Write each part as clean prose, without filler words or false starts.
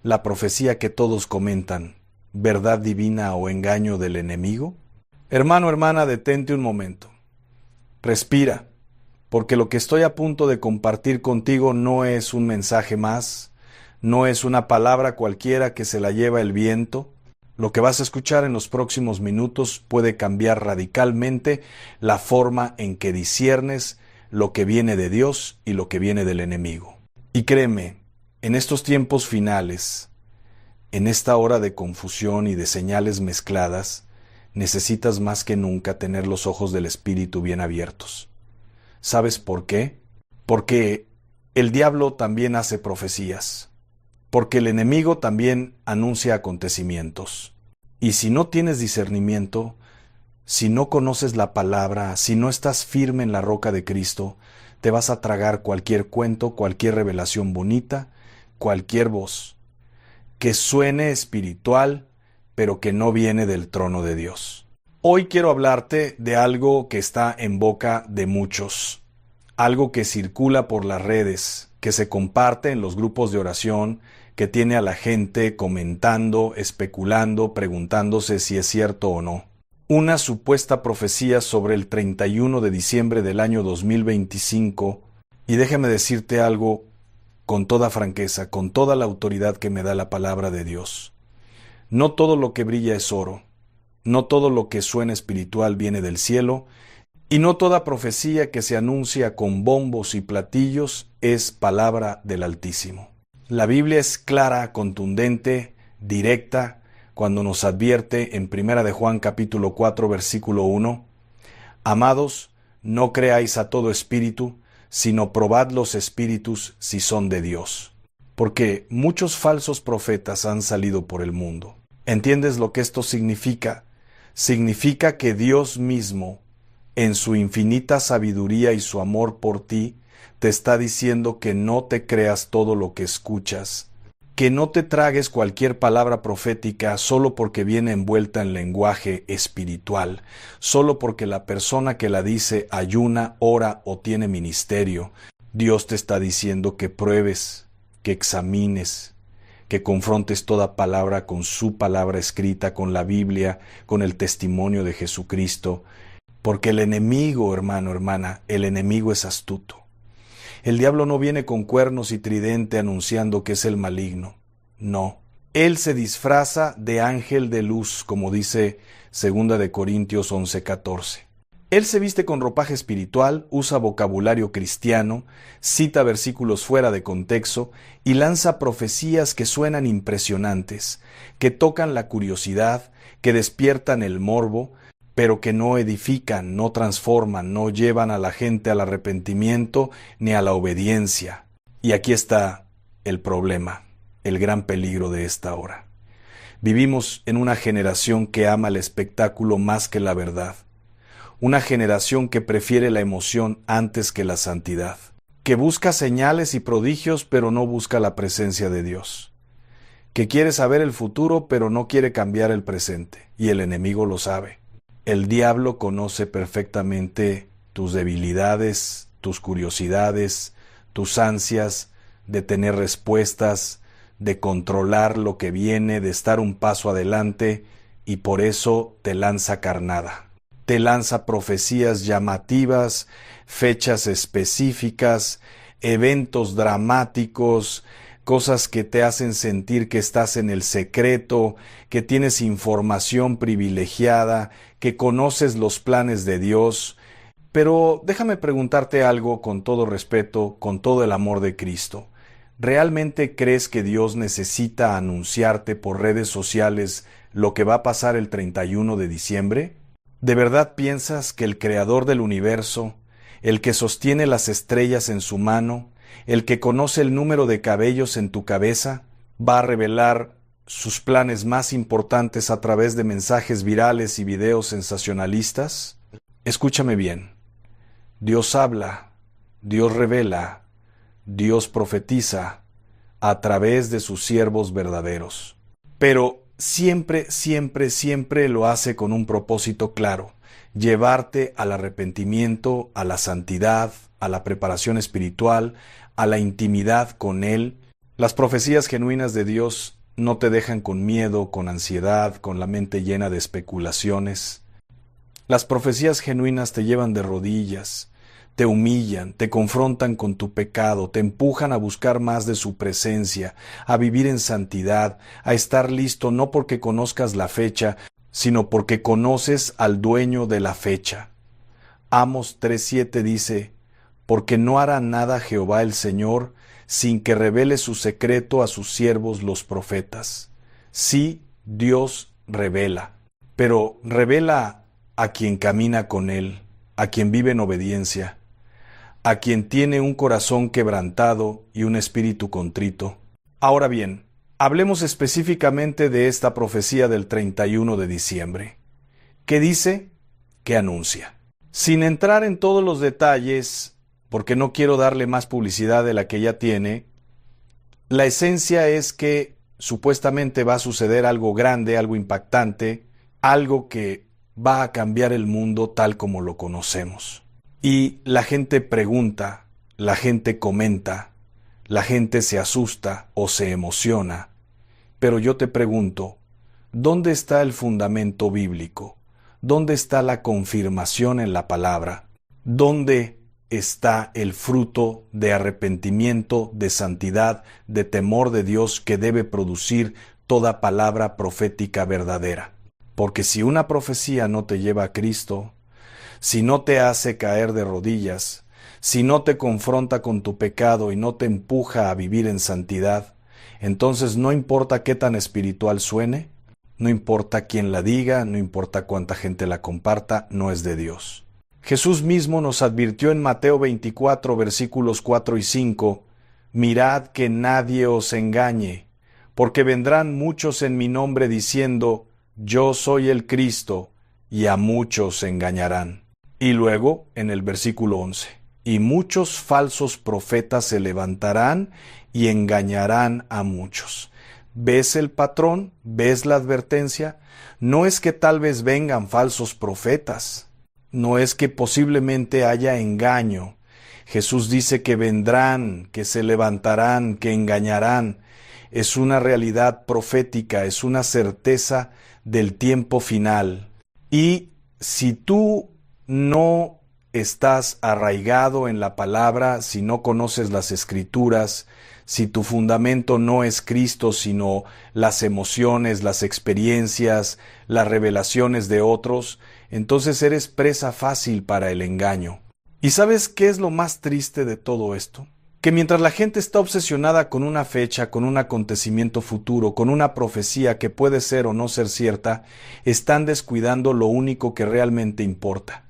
la profecía que todos comentan, verdad divina o engaño del enemigo? Hermano, hermana, detente un momento. Respira, porque lo que estoy a punto de compartir contigo no es un mensaje más, no es una palabra cualquiera que se la lleva el viento. Lo que vas a escuchar en los próximos minutos puede cambiar radicalmente la forma en que disciernes lo que viene de Dios y lo que viene del enemigo. Y créeme, en estos tiempos finales, en esta hora de confusión y de señales mezcladas, necesitas más que nunca tener los ojos del Espíritu bien abiertos. ¿Sabes por qué? Porque el diablo también hace profecías, porque el enemigo también anuncia acontecimientos. Y si no tienes discernimiento, si no conoces la palabra, si no estás firme en la roca de Cristo, te vas a tragar cualquier cuento, cualquier revelación bonita, cualquier voz que suene espiritual, pero que no viene del trono de Dios. Hoy quiero hablarte de algo que está en boca de muchos, algo que circula por las redes, que se comparte en los grupos de oración, que tiene a la gente comentando, especulando, preguntándose si es cierto o no. Una supuesta profecía sobre el 31 de diciembre del año 2025, y déjame decirte algo con toda franqueza, con toda la autoridad que me da la palabra de Dios. No todo lo que brilla es oro, no todo lo que suena espiritual viene del cielo, y no toda profecía que se anuncia con bombos y platillos es palabra del Altísimo. La Biblia es clara, contundente, directa, cuando nos advierte en 1 de Juan capítulo 4 versículo 1, Amados, no creáis a todo espíritu, sino probad los espíritus si son de Dios. Porque muchos falsos profetas han salido por el mundo. ¿Entiendes lo que esto significa? Significa que Dios mismo, en su infinita sabiduría y su amor por ti, te está diciendo que no te creas todo lo que escuchas, que no te tragues cualquier palabra profética solo porque viene envuelta en lenguaje espiritual, solo porque la persona que la dice ayuna, ora o tiene ministerio. Dios te está diciendo que pruebes, que examines, que confrontes toda palabra con su palabra escrita, con la Biblia, con el testimonio de Jesucristo, porque el enemigo, hermano, hermana, el enemigo es astuto. El diablo no viene con cuernos y tridente anunciando que es el maligno. No. Él se disfraza de ángel de luz, como dice 2 de Corintios 11:14. Él se viste con ropaje espiritual, usa vocabulario cristiano, cita versículos fuera de contexto y lanza profecías que suenan impresionantes, que tocan la curiosidad, que despiertan el morbo, pero que no edifican, no transforman, no llevan a la gente al arrepentimiento ni a la obediencia. Y aquí está el problema, el gran peligro de esta hora. Vivimos en una generación que ama el espectáculo más que la verdad. Una generación que prefiere la emoción antes que la santidad, que busca señales y prodigios pero no busca la presencia de Dios, que quiere saber el futuro pero no quiere cambiar el presente, y el enemigo lo sabe. El diablo conoce perfectamente tus debilidades, tus curiosidades, tus ansias de tener respuestas, de controlar lo que viene, de estar un paso adelante, y por eso te lanza carnada. Te lanza profecías llamativas, fechas específicas, eventos dramáticos, cosas que te hacen sentir que estás en el secreto, que tienes información privilegiada, que conoces los planes de Dios. Pero déjame preguntarte algo con todo respeto, con todo el amor de Cristo. ¿Realmente crees que Dios necesita anunciarte por redes sociales lo que va a pasar el 31 de diciembre? ¿De verdad piensas que el Creador del universo, el que sostiene las estrellas en su mano, el que conoce el número de cabellos en tu cabeza, va a revelar sus planes más importantes a través de mensajes virales y videos sensacionalistas? Escúchame bien. Dios habla, Dios revela, Dios profetiza a través de sus siervos verdaderos. Pero siempre lo hace con un propósito claro: llevarte al arrepentimiento, a la santidad, a la preparación espiritual, a la intimidad con Él. Las profecías genuinas de Dios no te dejan con miedo, con ansiedad, con la mente llena de especulaciones. Las profecías genuinas te llevan de rodillas, te humillan, te confrontan con tu pecado, te empujan a buscar más de su presencia, a vivir en santidad, a estar listo no porque conozcas la fecha, sino porque conoces al dueño de la fecha. Amos 3:7 dice, porque no hará nada Jehová el Señor sin que revele su secreto a sus siervos los profetas. Sí, Dios revela, pero revela a quien camina con Él, a quien vive en obediencia, a quien tiene un corazón quebrantado y un espíritu contrito. Ahora bien, hablemos específicamente de esta profecía del 31 de diciembre. ¿Qué dice? ¿Qué anuncia? Sin entrar en todos los detalles, porque no quiero darle más publicidad de la que ya tiene, la esencia es que supuestamente va a suceder algo grande, algo impactante, algo que va a cambiar el mundo tal como lo conocemos. Y la gente pregunta, la gente comenta, la gente se asusta o se emociona. Pero yo te pregunto, ¿dónde está el fundamento bíblico? ¿Dónde está la confirmación en la palabra? ¿Dónde está el fruto de arrepentimiento, de santidad, de temor de Dios que debe producir toda palabra profética verdadera? Porque si una profecía no te lleva a Cristo, si no te hace caer de rodillas, si no te confronta con tu pecado y no te empuja a vivir en santidad, entonces no importa qué tan espiritual suene, no importa quién la diga, no importa cuánta gente la comparta, no es de Dios. Jesús mismo nos advirtió en Mateo 24, versículos 4 y 5, mirad que nadie os engañe, porque vendrán muchos en mi nombre diciendo, yo soy el Cristo, y a muchos engañarán. Y luego, en el versículo 11, y muchos falsos profetas se levantarán y engañarán a muchos. ¿Ves el patrón? ¿Ves la advertencia? No es que tal vez vengan falsos profetas, no es que posiblemente haya engaño. Jesús dice que vendrán, que se levantarán, que engañarán. Es una realidad profética, es una certeza del tiempo final. Y si tú no estás arraigado en la palabra, si no conoces las Escrituras, si tu fundamento no es Cristo, sino las emociones, las experiencias, las revelaciones de otros, entonces eres presa fácil para el engaño. ¿Y sabes qué es lo más triste de todo esto? Que mientras la gente está obsesionada con una fecha, con un acontecimiento futuro, con una profecía que puede ser o no ser cierta, están descuidando lo único que realmente importa,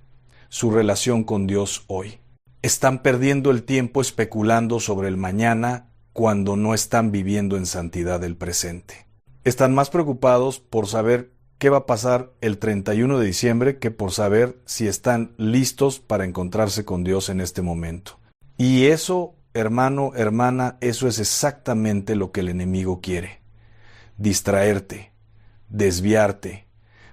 su relación con Dios hoy. Están perdiendo el tiempo especulando sobre el mañana cuando no están viviendo en santidad el presente. Están más preocupados por saber qué va a pasar el 31 de diciembre que por saber si están listos para encontrarse con Dios en este momento. Y eso, hermano, hermana, eso es exactamente lo que el enemigo quiere. Distraerte, desviarte,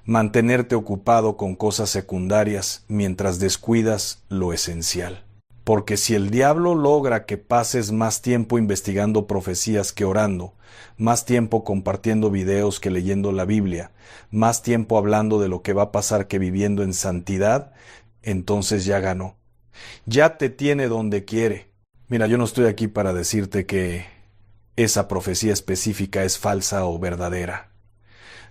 mantenerte ocupado con cosas secundarias mientras descuidas lo esencial. Porque si el diablo logra que pases más tiempo investigando profecías que orando, más tiempo compartiendo videos que leyendo la Biblia, más tiempo hablando de lo que va a pasar que viviendo en santidad, entonces ya ganó. Ya te tiene donde quiere. Mira, yo no estoy aquí para decirte que esa profecía específica es falsa o verdadera.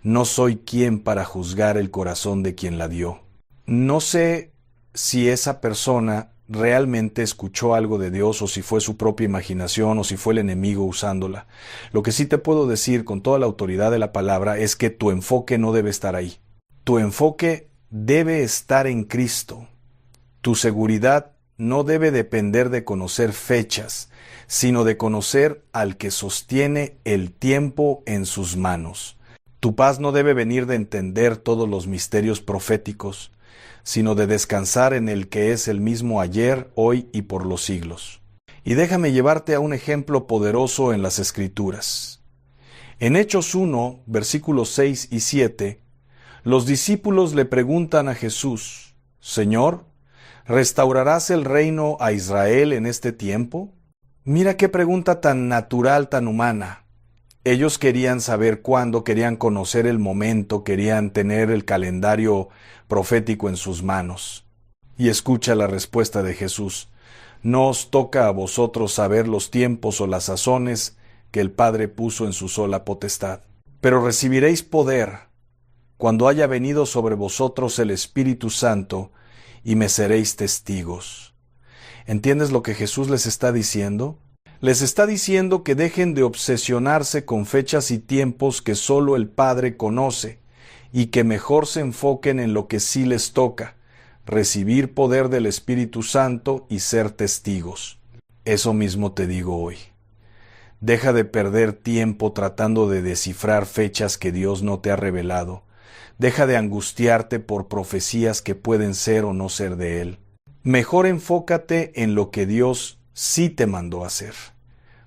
No soy quien para juzgar el corazón de quien la dio. No sé si esa persona realmente escuchó algo de Dios o si fue su propia imaginación o si fue el enemigo usándola. Lo que sí te puedo decir con toda la autoridad de la palabra es que tu enfoque no debe estar ahí. Tu enfoque debe estar en Cristo. Tu seguridad no debe depender de conocer fechas, sino de conocer al que sostiene el tiempo en sus manos. Tu paz no debe venir de entender todos los misterios proféticos, sino de descansar en el que es el mismo ayer, hoy y por los siglos. Y déjame llevarte a un ejemplo poderoso en las Escrituras. En Hechos 1, versículos 6 y 7, los discípulos le preguntan a Jesús, Señor, ¿restaurarás el reino a Israel en este tiempo? Mira qué pregunta tan natural, tan humana. Ellos querían saber cuándo, querían conocer el momento, querían tener el calendario profético en sus manos. Y escucha la respuesta de Jesús. No os toca a vosotros saber los tiempos o las sazones que el Padre puso en su sola potestad. Pero recibiréis poder cuando haya venido sobre vosotros el Espíritu Santo, y me seréis testigos. ¿Entiendes lo que Jesús les está diciendo? Les está diciendo que dejen de obsesionarse con fechas y tiempos que solo el Padre conoce, y que mejor se enfoquen en lo que sí les toca, recibir poder del Espíritu Santo y ser testigos. Eso mismo te digo hoy. Deja de perder tiempo tratando de descifrar fechas que Dios no te ha revelado. Deja de angustiarte por profecías que pueden ser o no ser de Él. Mejor enfócate en lo que Dios sí te mandó hacer.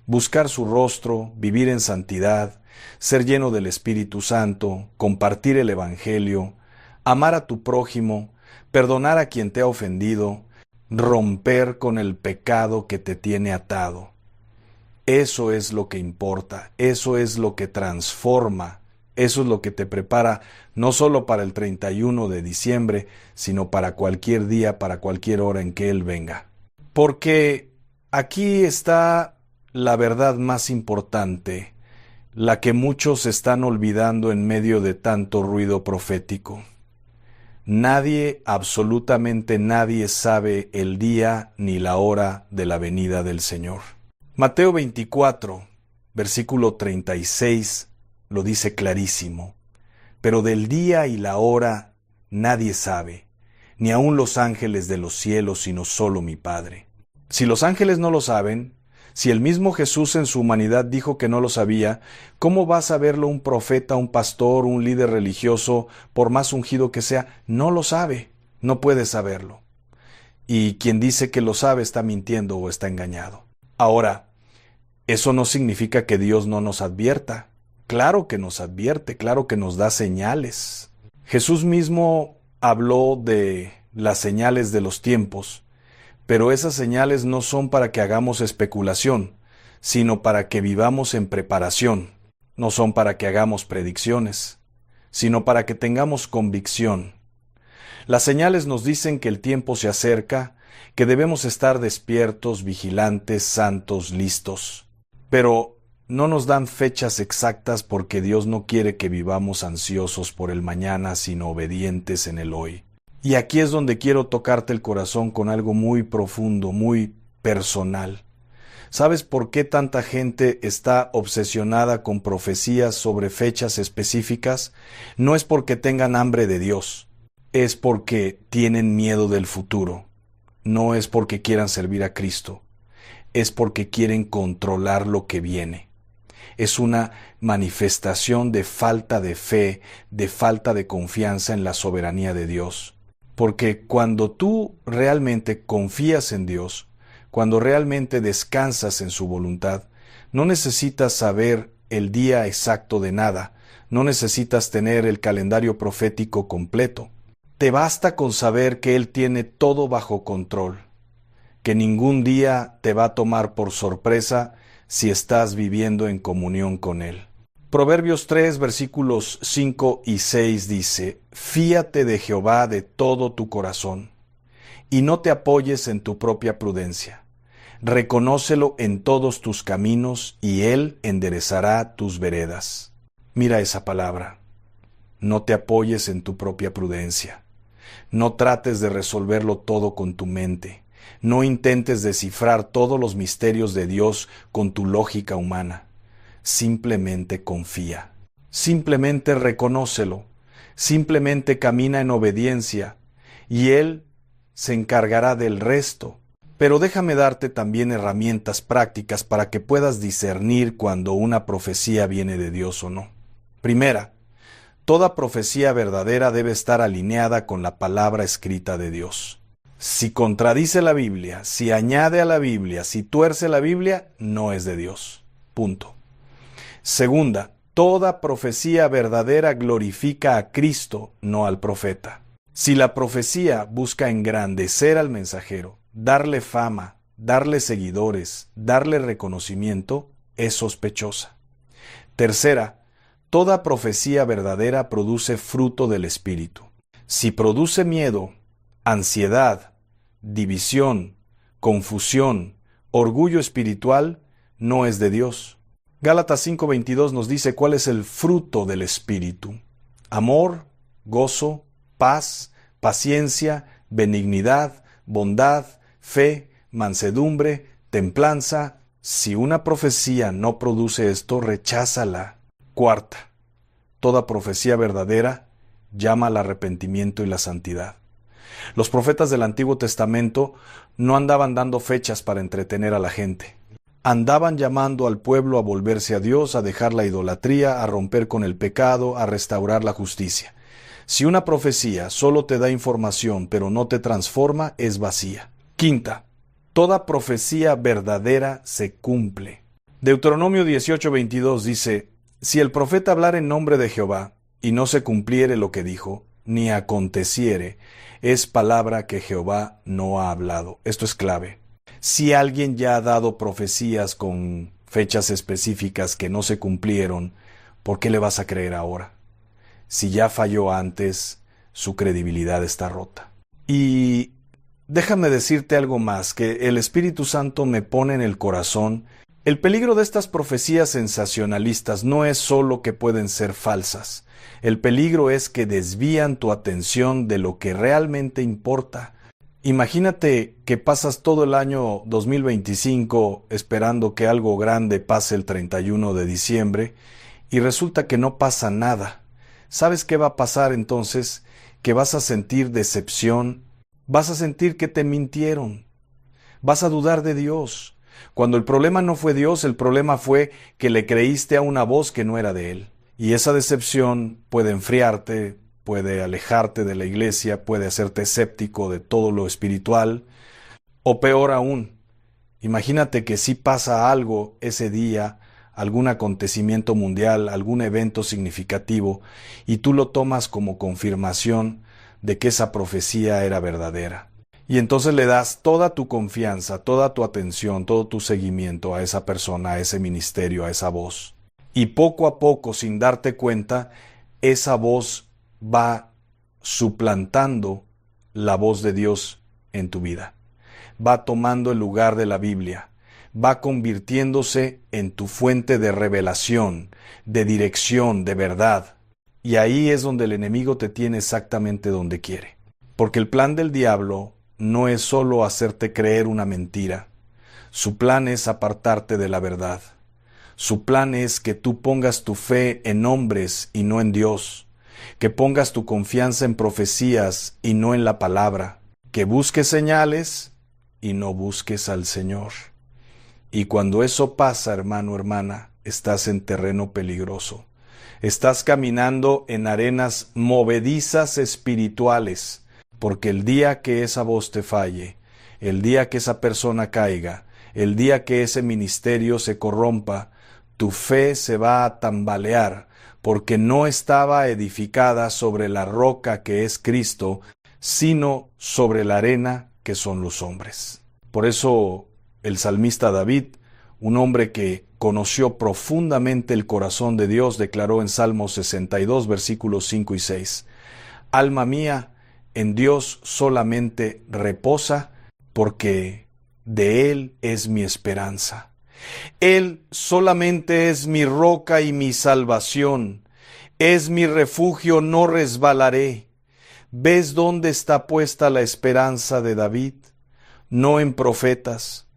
Buscar su rostro, vivir en santidad, ser lleno del Espíritu Santo, compartir el Evangelio, amar a tu prójimo, perdonar a quien te ha ofendido, romper con el pecado que te tiene atado. Eso es lo que importa, eso es lo que transforma, eso es lo que te prepara no solo para el 31 de diciembre, sino para cualquier día, para cualquier hora en que Él venga. Porque aquí está la verdad más importante, la que muchos están olvidando en medio de tanto ruido profético. Nadie, absolutamente nadie sabe el día ni la hora de la venida del Señor. Mateo 24, versículo 36, lo dice clarísimo. Pero del día y la hora nadie sabe, ni aun los ángeles de los cielos, sino solo mi Padre. Si los ángeles no lo saben, si el mismo Jesús en su humanidad dijo que no lo sabía, ¿cómo va a saberlo un profeta, un pastor, un líder religioso, por más ungido que sea? No lo sabe, no puede saberlo. Y quien dice que lo sabe está mintiendo o está engañado. Ahora, eso no significa que Dios no nos advierta. Claro que nos advierte, claro que nos da señales. Jesús mismo habló de las señales de los tiempos, pero esas señales no son para que hagamos especulación, sino para que vivamos en preparación. No son para que hagamos predicciones, sino para que tengamos convicción. Las señales nos dicen que el tiempo se acerca, que debemos estar despiertos, vigilantes, santos, listos. Pero no nos dan fechas exactas porque Dios no quiere que vivamos ansiosos por el mañana, sino obedientes en el hoy. Y aquí es donde quiero tocarte el corazón con algo muy profundo, muy personal. ¿Sabes por qué tanta gente está obsesionada con profecías sobre fechas específicas? No es porque tengan hambre de Dios, es porque tienen miedo del futuro. No es porque quieran servir a Cristo, es porque quieren controlar lo que viene. Es una manifestación de falta de fe, de falta de confianza en la soberanía de Dios. Porque cuando tú realmente confías en Dios, cuando realmente descansas en su voluntad, no necesitas saber el día exacto de nada, no necesitas tener el calendario profético completo. Te basta con saber que Él tiene todo bajo control, que ningún día te va a tomar por sorpresa si estás viviendo en comunión con Él. Proverbios 3, versículos 5 y 6 dice: Fíate de Jehová de todo tu corazón, y no te apoyes en tu propia prudencia. Reconócelo en todos tus caminos, y Él enderezará tus veredas. Mira esa palabra. No te apoyes en tu propia prudencia. No trates de resolverlo todo con tu mente. No intentes descifrar todos los misterios de Dios con tu lógica humana. Simplemente confía. Simplemente reconócelo. Simplemente camina en obediencia, y Él se encargará del resto. Pero déjame darte también herramientas prácticas para que puedas discernir cuando una profecía viene de Dios o no. Primera, toda profecía verdadera debe estar alineada con la palabra escrita de Dios. Si contradice la Biblia, si añade a la Biblia, si tuerce la Biblia, no es de Dios. Punto. Segunda, toda profecía verdadera glorifica a Cristo, no al profeta. Si la profecía busca engrandecer al mensajero, darle fama, darle seguidores, darle reconocimiento, es sospechosa. Tercera, toda profecía verdadera produce fruto del Espíritu. Si produce miedo, ansiedad, división, confusión, orgullo espiritual, no es de Dios. Gálatas 5:22 nos dice cuál es el fruto del Espíritu: amor, gozo, paz, paciencia, benignidad, bondad, fe, mansedumbre, templanza. Si una profecía no produce esto, recházala. Cuarta, toda profecía verdadera llama al arrepentimiento y la santidad. Los profetas del Antiguo Testamento no andaban dando fechas para entretener a la gente. Andaban llamando al pueblo a volverse a Dios, a dejar la idolatría, a romper con el pecado, a restaurar la justicia. Si una profecía solo te da información pero no te transforma, es vacía. Quinta, toda profecía verdadera se cumple. Deuteronomio 18:22 dice: si el profeta hablar en nombre de Jehová, y no se cumpliere lo que dijo, ni aconteciere, es palabra que Jehová no ha hablado. Esto es clave. Si alguien ya ha dado profecías con fechas específicas que no se cumplieron, ¿por qué le vas a creer ahora? Si ya falló antes, su credibilidad está rota. Y déjame decirte algo más, que el Espíritu Santo me pone en el corazón. El peligro de estas profecías sensacionalistas no es solo que pueden ser falsas. El peligro es que desvían tu atención de lo que realmente importa. Imagínate que pasas todo el año 2025 esperando que algo grande pase el 31 de diciembre y resulta que no pasa nada. ¿Sabes qué va a pasar entonces? Que vas a sentir decepción, vas a sentir que te mintieron, vas a dudar de Dios. Cuando el problema no fue Dios, el problema fue que le creíste a una voz que no era de Él. Y esa decepción puede enfriarte, puede alejarte de la iglesia, puede hacerte escéptico de todo lo espiritual. O peor aún, imagínate que si pasa algo ese día, algún acontecimiento mundial, algún evento significativo, y tú lo tomas como confirmación de que esa profecía era verdadera. Y entonces le das toda tu confianza, toda tu atención, todo tu seguimiento a esa persona, a ese ministerio, a esa voz. Y poco a poco, sin darte cuenta, esa voz va suplantando la voz de Dios en tu vida. Va tomando el lugar de la Biblia. Va convirtiéndose en tu fuente de revelación, de dirección, de verdad. Y ahí es donde el enemigo te tiene exactamente donde quiere. Porque el plan del diablo no es solo hacerte creer una mentira. Su plan es apartarte de la verdad. Su plan es que tú pongas tu fe en hombres y no en Dios, que pongas tu confianza en profecías y no en la palabra, que busques señales y no busques al Señor. Y cuando eso pasa, hermano, hermana, estás en terreno peligroso. Estás caminando en arenas movedizas espirituales, porque el día que esa voz te falle, el día que esa persona caiga, el día que ese ministerio se corrompa, tu fe se va a tambalear, porque no estaba edificada sobre la roca que es Cristo, sino sobre la arena que son los hombres. Por eso el salmista David, un hombre que conoció profundamente el corazón de Dios, declaró en Salmos 62, versículos 5 y 6, «Alma mía, en Dios solamente reposa, porque de Él es mi esperanza». Él solamente es mi roca y mi salvación. Es mi refugio, no resbalaré. ¿Ves dónde está puesta la esperanza de David? No en profetas,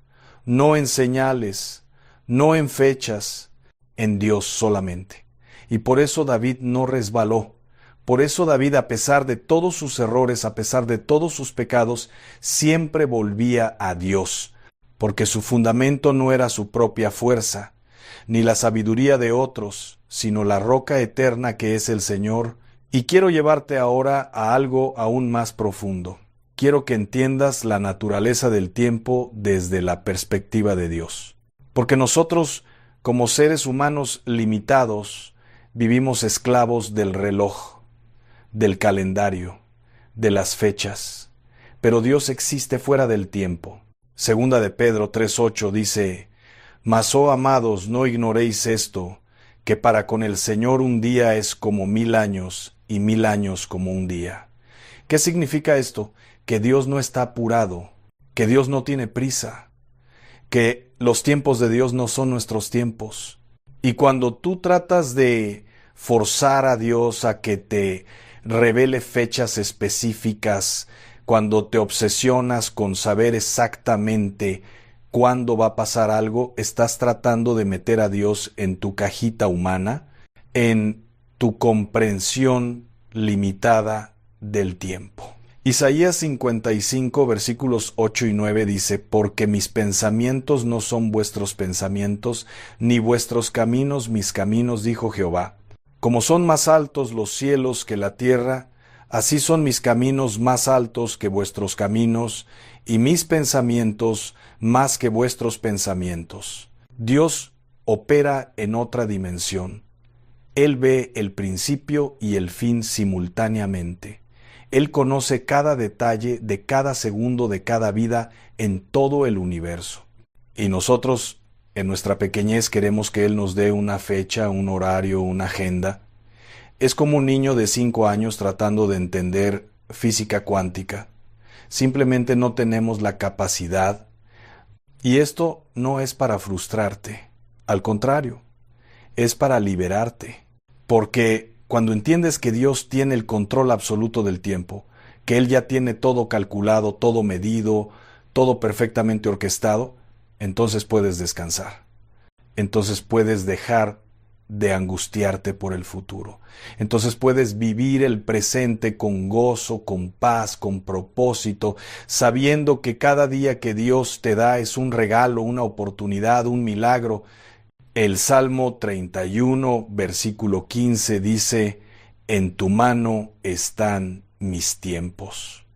no en señales, no en fechas, en Dios solamente. Y por eso David no resbaló. Por eso David, a pesar de todos sus errores, a pesar de todos sus pecados, siempre volvía a Dios. Porque su fundamento no era su propia fuerza, ni la sabiduría de otros, sino la roca eterna que es el Señor. Y quiero llevarte ahora a algo aún más profundo. Quiero que entiendas la naturaleza del tiempo desde la perspectiva de Dios. Porque nosotros, como seres humanos limitados, vivimos esclavos del reloj, del calendario, de las fechas. Pero Dios existe fuera del tiempo. Segunda de Pedro 3:8 dice: Mas, oh amados, no ignoréis esto, que para con el Señor un día es como 1000 años, y 1000 años como un día. ¿Qué significa esto? Que Dios no está apurado, que Dios no tiene prisa, que los tiempos de Dios no son nuestros tiempos. Y cuando tú tratas de forzar a Dios a que te revele fechas específicas, cuando te obsesionas con saber exactamente cuándo va a pasar algo, estás tratando de meter a Dios en tu cajita humana, en tu comprensión limitada del tiempo. Isaías 55, versículos 8 y 9 dice: Porque mis pensamientos no son vuestros pensamientos, ni vuestros caminos mis caminos, dijo Jehová. Como son más altos los cielos que la tierra, así son mis caminos más altos que vuestros caminos, y mis pensamientos más que vuestros pensamientos. Dios opera en otra dimensión. Él ve el principio y el fin simultáneamente. Él conoce cada detalle de cada segundo de cada vida en todo el universo. Y nosotros, en nuestra pequeñez, queremos que Él nos dé una fecha, un horario, una agenda. Es como un niño de 5 años tratando de entender física cuántica. Simplemente no tenemos la capacidad. Y esto no es para frustrarte. Al contrario, es para liberarte. Porque cuando entiendes que Dios tiene el control absoluto del tiempo, que Él ya tiene todo calculado, todo medido, todo perfectamente orquestado, entonces puedes descansar. Entonces puedes dejar de angustiarte por el futuro. Entonces puedes vivir el presente con gozo, con paz, con propósito, sabiendo que cada día que Dios te da es un regalo, una oportunidad, un milagro. El Salmo 31, versículo 15 dice: En tu mano están mis tiempos.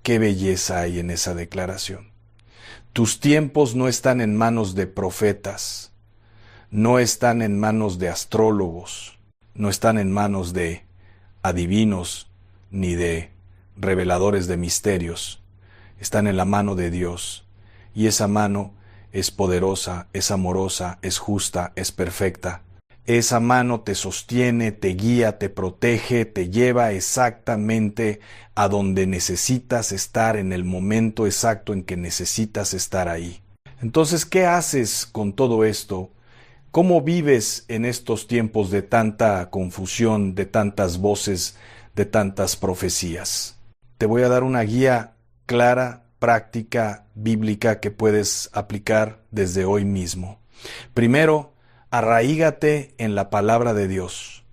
Qué belleza hay en esa declaración. Tus tiempos no están en manos de profetas, no están en manos de astrólogos, no están en manos de adivinos ni de reveladores de misterios. Están en la mano de Dios, y esa mano es poderosa, es amorosa, es justa, es perfecta. Esa mano te sostiene, te guía, te protege, te lleva exactamente a donde necesitas estar en el momento exacto en que necesitas estar ahí. Entonces, ¿qué haces con todo esto? ¿Cómo vives en estos tiempos de tanta confusión, de tantas voces, de tantas profecías? Te voy a dar una guía clara, práctica, bíblica que puedes aplicar desde hoy mismo. Primero, arraígate en la palabra de Dios.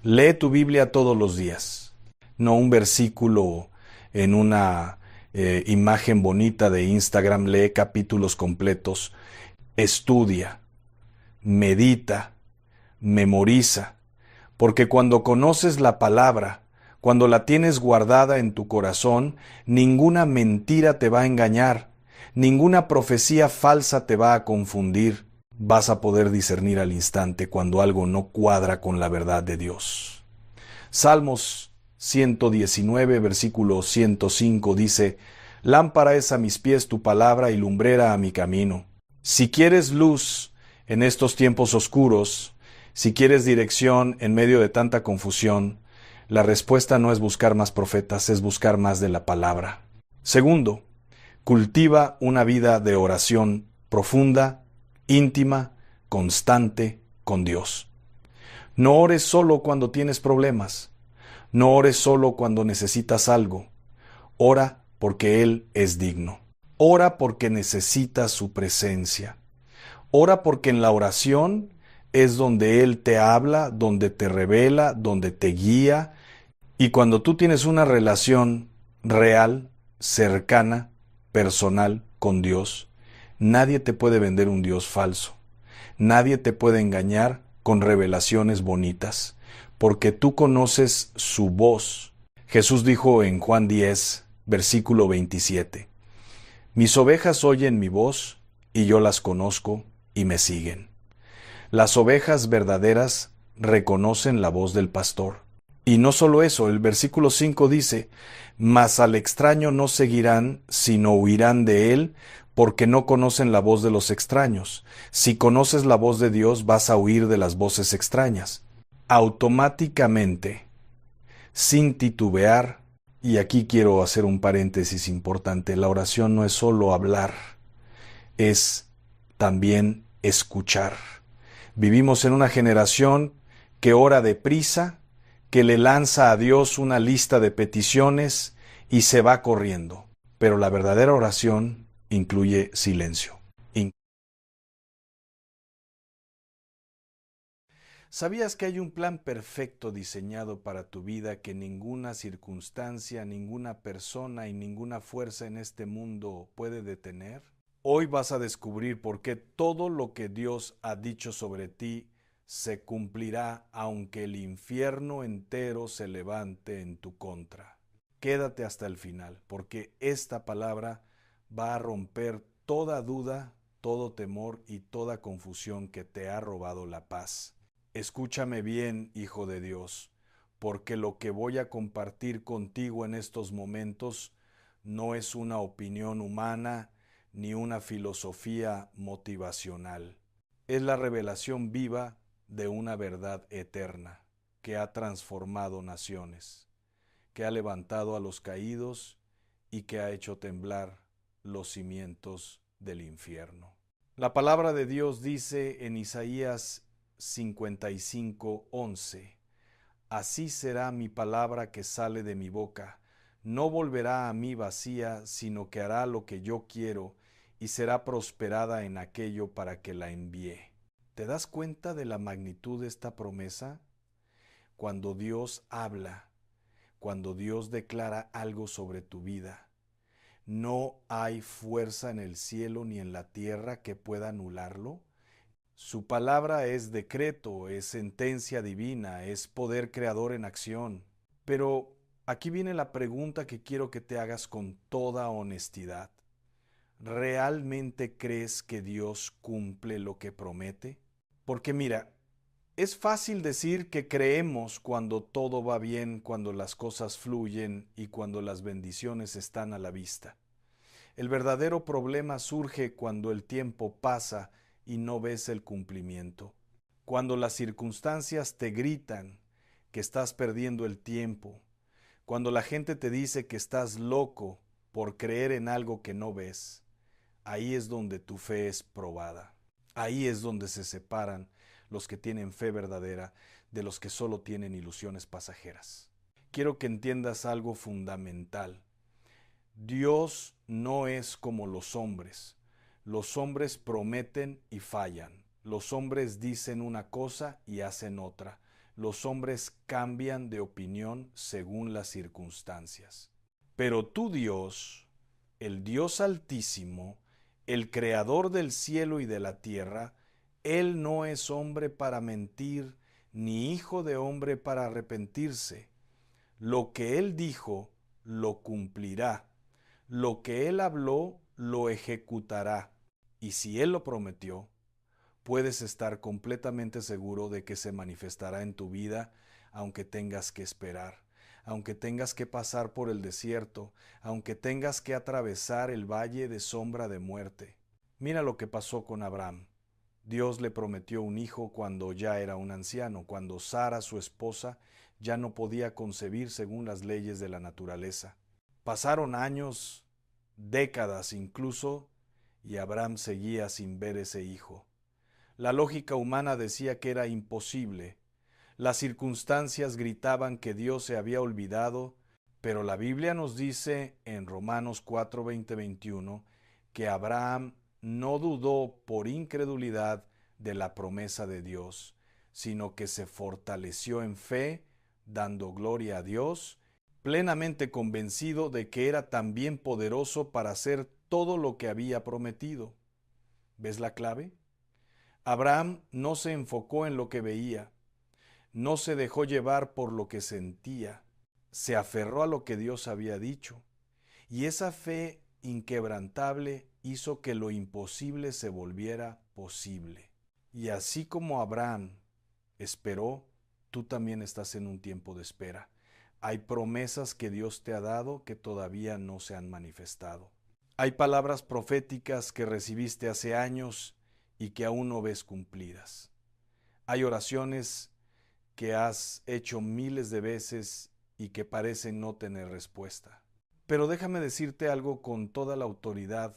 Lee tu Biblia todos los días, no un versículo en una imagen bonita de Instagram. Lee capítulos completos, estudia, medita, memoriza, porque cuando conoces la palabra, cuando la tienes guardada en tu corazón, ninguna mentira te va a engañar, ninguna profecía falsa te va a confundir. Vas a poder discernir al instante cuando algo no cuadra con la verdad de Dios. Salmos 119, versículo 105 dice: Lámpara es a mis pies tu palabra y lumbrera a mi camino. Si quieres luz en estos tiempos oscuros, si quieres dirección en medio de tanta confusión, la respuesta no es buscar más profetas, es buscar más de la palabra. Segundo, cultiva una vida de oración profunda, íntima, constante con Dios. No ores solo cuando tienes problemas. No ores solo cuando necesitas algo. Ora porque Él es digno. Ora porque necesitas su presencia. Ora porque en la oración es donde Él te habla, donde te revela, donde te guía. Y cuando tú tienes una relación real, cercana, personal con Dios, nadie te puede vender un Dios falso. Nadie te puede engañar con revelaciones bonitas, porque tú conoces su voz. Jesús dijo en Juan 10, versículo 27, Mis ovejas oyen mi voz, y yo las conozco, y me siguen. Las ovejas verdaderas reconocen la voz del pastor. Y no solo eso, el versículo 5 dice: Mas al extraño no seguirán, sino huirán de él, porque no conocen la voz de los extraños. Si conoces la voz de Dios, vas a huir de las voces extrañas. Automáticamente, sin titubear, y aquí quiero hacer un paréntesis importante, la oración no es solo hablar, es también escuchar. Vivimos en una generación que ora deprisa, que le lanza a Dios una lista de peticiones y se va corriendo. Pero la verdadera oración incluye silencio. ¿Sabías que hay un plan perfecto diseñado para tu vida que ninguna circunstancia, ninguna persona y ninguna fuerza en este mundo puede detener? Hoy vas a descubrir por qué todo lo que Dios ha dicho sobre ti se cumplirá aunque el infierno entero se levante en tu contra. Quédate hasta el final, porque esta palabra va a romper toda duda, todo temor y toda confusión que te ha robado la paz. Escúchame bien, hijo de Dios, porque lo que voy a compartir contigo en estos momentos no es una opinión humana ni una filosofía motivacional. Es la revelación viva de una verdad eterna que ha transformado naciones, que ha levantado a los caídos y que ha hecho temblar los cimientos del infierno. La palabra de Dios dice en Isaías 55:11: Así será mi palabra que sale de mi boca. No volverá a mí vacía, sino que hará lo que yo quiero y será prosperada en aquello para que la envíe. ¿Te das cuenta de la magnitud de esta promesa? Cuando Dios habla, cuando Dios declara algo sobre tu vida, no hay fuerza en el cielo ni en la tierra que pueda anularlo. Su palabra es decreto, es sentencia divina, es poder creador en acción. Pero aquí viene la pregunta que quiero que te hagas con toda honestidad. ¿Realmente crees que Dios cumple lo que promete? Porque mira, es fácil decir que creemos cuando todo va bien, cuando las cosas fluyen y cuando las bendiciones están a la vista. El verdadero problema surge cuando el tiempo pasa y no ves el cumplimiento. Cuando las circunstancias te gritan que estás perdiendo el tiempo. Cuando la gente te dice que estás loco por creer en algo que no ves. Ahí es donde tu fe es probada. Ahí es donde se separan los que tienen fe verdadera de los que solo tienen ilusiones pasajeras. Quiero que entiendas algo fundamental. Dios no es como los hombres. Los hombres prometen y fallan. Los hombres dicen una cosa y hacen otra. Los hombres cambian de opinión según las circunstancias. Pero tu Dios, el Dios Altísimo, el Creador del cielo y de la tierra, Él no es hombre para mentir, ni hijo de hombre para arrepentirse. Lo que Él dijo, lo cumplirá. Lo que Él habló, lo ejecutará. Y si Él lo prometió, puedes estar completamente seguro de que se manifestará en tu vida, aunque tengas que esperar, aunque tengas que pasar por el desierto, aunque tengas que atravesar el valle de sombra de muerte. Mira lo que pasó con Abraham. Dios le prometió un hijo cuando ya era un anciano, cuando Sara, su esposa, ya no podía concebir según las leyes de la naturaleza. Pasaron años, décadas incluso, y Abraham seguía sin ver ese hijo. La lógica humana decía que era imposible. Las circunstancias gritaban que Dios se había olvidado, pero la Biblia nos dice en Romanos 4, 20, 21 que Abraham no dudó por incredulidad de la promesa de Dios, sino que se fortaleció en fe, dando gloria a Dios, plenamente convencido de que era también poderoso para hacer todo lo que había prometido. ¿Ves la clave? Abraham no se enfocó en lo que veía, no se dejó llevar por lo que sentía, se aferró a lo que Dios había dicho, y esa fe inquebrantable hizo que lo imposible se volviera posible. Y así como Abraham esperó, tú también estás en un tiempo de espera. Hay promesas que Dios te ha dado que todavía no se han manifestado. Hay palabras proféticas que recibiste hace años y que aún no ves cumplidas. Hay oraciones que has hecho miles de veces y que parecen no tener respuesta. Pero déjame decirte algo con toda la autoridad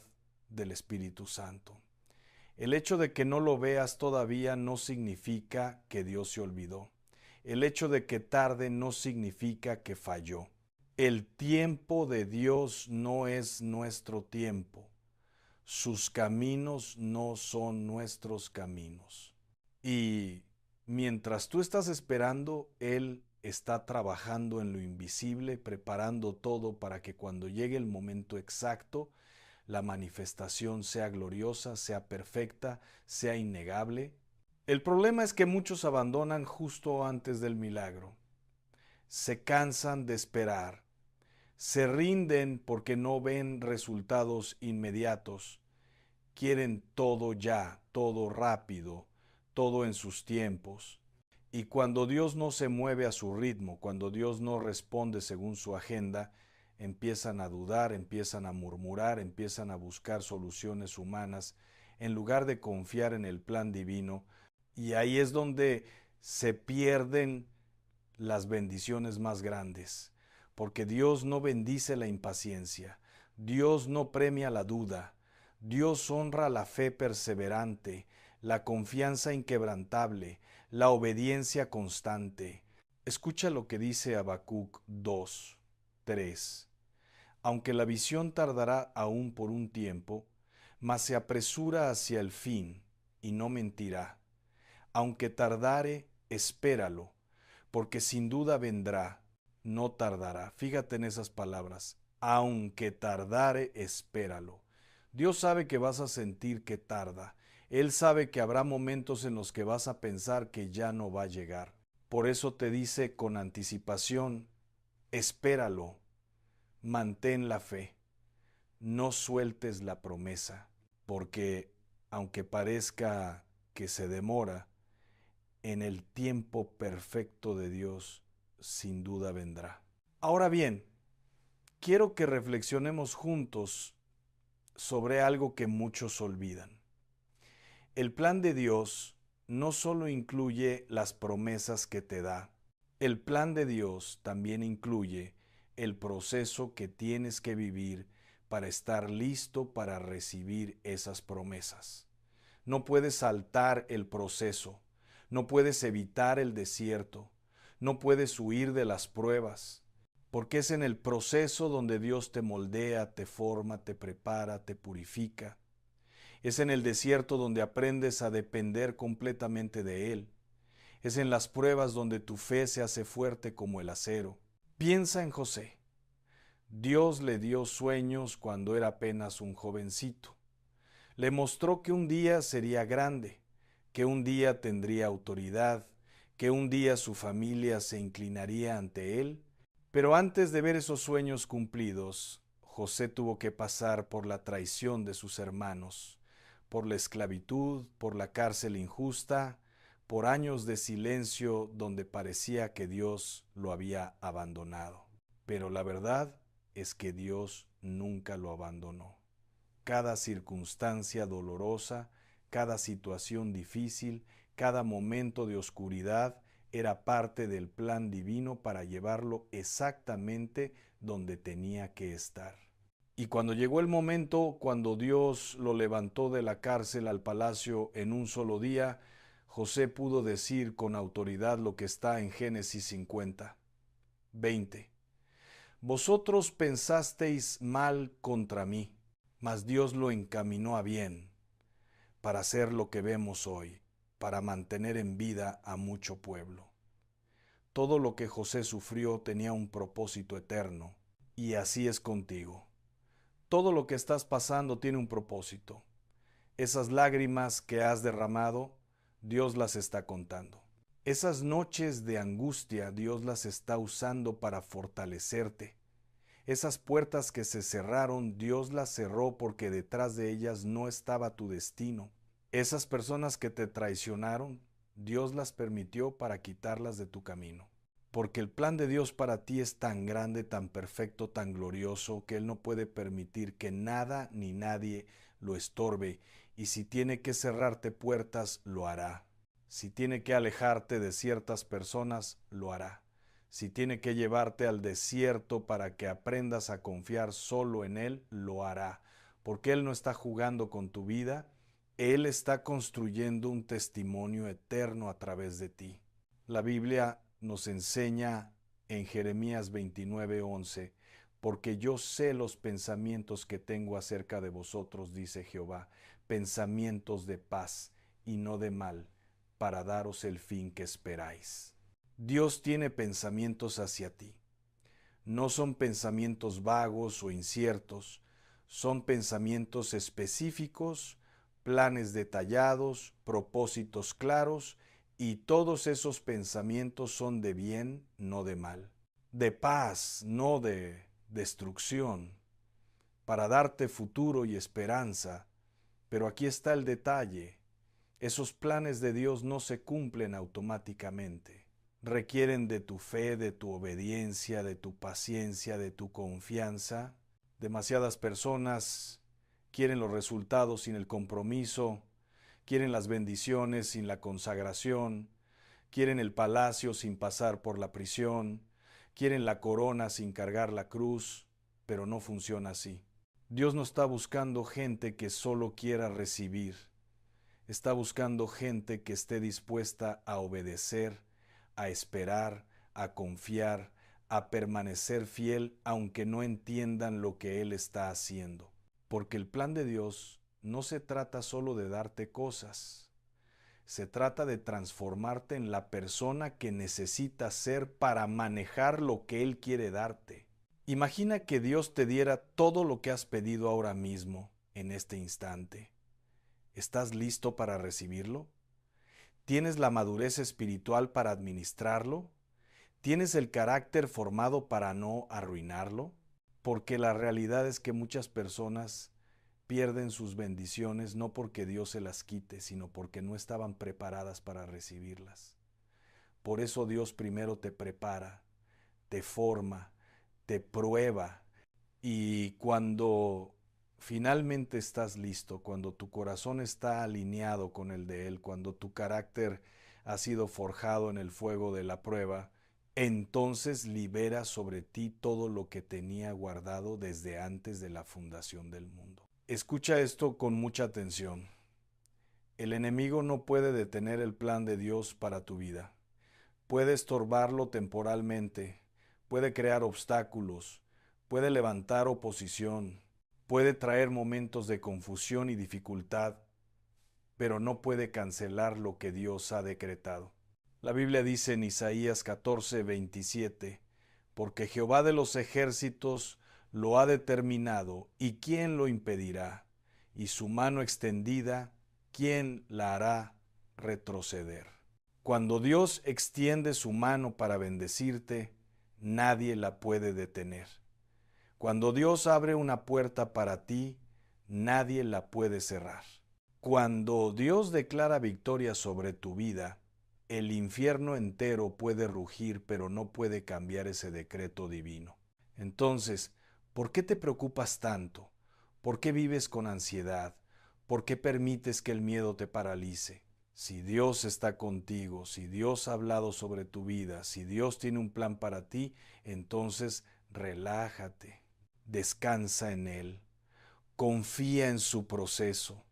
del Espíritu Santo. El hecho de que no lo veas todavía no significa que Dios se olvidó. El hecho de que tarde no significa que falló. El tiempo de Dios no es nuestro tiempo. Sus caminos no son nuestros caminos. Y mientras tú estás esperando, Él está trabajando en lo invisible, preparando todo para que cuando llegue el momento exacto, la manifestación sea gloriosa, sea perfecta, sea innegable. El problema es que muchos abandonan justo antes del milagro. Se cansan de esperar. Se rinden porque no ven resultados inmediatos. Quieren todo ya, todo rápido, todo en sus tiempos. Y cuando Dios no se mueve a su ritmo, cuando Dios no responde según su agenda, empiezan a dudar, empiezan a murmurar, empiezan a buscar soluciones humanas, en lugar de confiar en el plan divino. Y ahí es donde se pierden las bendiciones más grandes, porque Dios no bendice la impaciencia, Dios no premia la duda, Dios honra la fe perseverante, la confianza inquebrantable, la obediencia constante. Escucha lo que dice Habacuc 2, 3. Aunque la visión tardará aún por un tiempo, mas se apresura hacia el fin, y no mentirá. Aunque tardare, espéralo, porque sin duda vendrá, no tardará. Fíjate en esas palabras. Aunque tardare, espéralo. Dios sabe que vas a sentir que tarda. Él sabe que habrá momentos en los que vas a pensar que ya no va a llegar. Por eso te dice con anticipación, espéralo, mantén la fe, no sueltes la promesa, porque aunque parezca que se demora, en el tiempo perfecto de Dios sin duda vendrá. Ahora bien, quiero que reflexionemos juntos sobre algo que muchos olvidan. El plan de Dios no solo incluye las promesas que te da, el plan de Dios también incluye el proceso que tienes que vivir para estar listo para recibir esas promesas. No puedes saltar el proceso, no puedes evitar el desierto, no puedes huir de las pruebas, porque es en el proceso donde Dios te moldea, te forma, te prepara, te purifica. Es en el desierto donde aprendes a depender completamente de Él. Es en las pruebas donde tu fe se hace fuerte como el acero. Piensa en José. Dios le dio sueños cuando era apenas un jovencito. Le mostró que un día sería grande, que un día tendría autoridad, que un día su familia se inclinaría ante él. Pero antes de ver esos sueños cumplidos, José tuvo que pasar por la traición de sus hermanos, por la esclavitud, por la cárcel injusta, por años de silencio donde parecía que Dios lo había abandonado. Pero la verdad es que Dios nunca lo abandonó. Cada circunstancia dolorosa, cada situación difícil, cada momento de oscuridad era parte del plan divino para llevarlo exactamente donde tenía que estar. Y cuando llegó el momento, cuando Dios lo levantó de la cárcel al palacio en un solo día, José pudo decir con autoridad lo que está en Génesis 50, 20. Vosotros pensasteis mal contra mí, mas Dios lo encaminó a bien, para hacer lo que vemos hoy, para mantener en vida a mucho pueblo. Todo lo que José sufrió tenía un propósito eterno, y así es contigo. Todo lo que estás pasando tiene un propósito. Esas lágrimas que has derramado, Dios las está contando. Esas noches de angustia, Dios las está usando para fortalecerte. Esas puertas que se cerraron, Dios las cerró porque detrás de ellas no estaba tu destino. Esas personas que te traicionaron, Dios las permitió para quitarlas de tu camino. porque el plan de Dios para ti es tan grande, tan perfecto, tan glorioso, que Él no puede permitir que nada ni nadie lo estorbe, y si tiene que cerrarte puertas, lo hará. Si tiene que alejarte de ciertas personas, lo hará. Si tiene que llevarte al desierto para que aprendas a confiar solo en Él, lo hará, porque Él no está jugando con tu vida, Él está construyendo un testimonio eterno a través de ti. La Biblia nos enseña en Jeremías 29:11, porque yo sé los pensamientos que tengo acerca de vosotros, dice Jehová, pensamientos de paz y no de mal, para daros el fin que esperáis. Dios tiene pensamientos hacia ti. No son pensamientos vagos o inciertos, son pensamientos específicos, planes detallados, propósitos claros, y todos esos pensamientos son de bien, no de mal, de paz, no de destrucción, para darte futuro y esperanza. Pero aquí está el detalle: esos planes de Dios no se cumplen automáticamente. Requieren de tu fe, de tu obediencia, de tu paciencia, de tu confianza. Demasiadas personas quieren los resultados sin el compromiso, quieren las bendiciones sin la consagración, quieren el palacio sin pasar por la prisión, quieren la corona sin cargar la cruz, pero no funciona así. Dios no está buscando gente que solo quiera recibir. Está buscando gente que esté dispuesta a obedecer, a esperar, a confiar, a permanecer fiel, aunque no entiendan lo que Él está haciendo. Porque el plan de Dios no se trata solo de darte cosas. Se trata de transformarte en la persona que necesitas ser para manejar lo que Él quiere darte. Imagina que Dios te diera todo lo que has pedido ahora mismo, en este instante. ¿Estás listo para recibirlo? ¿Tienes la madurez espiritual para administrarlo? ¿Tienes el carácter formado para no arruinarlo? Porque la realidad es que muchas personas pierden sus bendiciones no porque Dios se las quite, sino porque no estaban preparadas para recibirlas. Por eso Dios primero te prepara, te forma, te prueba, y cuando finalmente estás listo, cuando tu corazón está alineado con el de Él, cuando tu carácter ha sido forjado en el fuego de la prueba, entonces libera sobre ti todo lo que tenía guardado desde antes de la fundación del mundo. Escucha esto con mucha atención. El enemigo no puede detener el plan de Dios para tu vida. Puede estorbarlo temporalmente, puede crear obstáculos, puede levantar oposición, puede traer momentos de confusión y dificultad, pero no puede cancelar lo que Dios ha decretado. La Biblia dice en Isaías 14:27, porque Jehová de los ejércitos lo ha determinado, ¿y quién lo impedirá? Y su mano extendida, ¿quién la hará retroceder? Cuando Dios extiende su mano para bendecirte, nadie la puede detener. Cuando Dios abre una puerta para ti, nadie la puede cerrar. Cuando Dios declara victoria sobre tu vida, el infierno entero puede rugir, pero no puede cambiar ese decreto divino. Entonces, ¿por qué te preocupas tanto? ¿Por qué vives con ansiedad? ¿Por qué permites que el miedo te paralice? Si Dios está contigo, si Dios ha hablado sobre tu vida, si Dios tiene un plan para ti, entonces relájate, descansa en Él, confía en su proceso,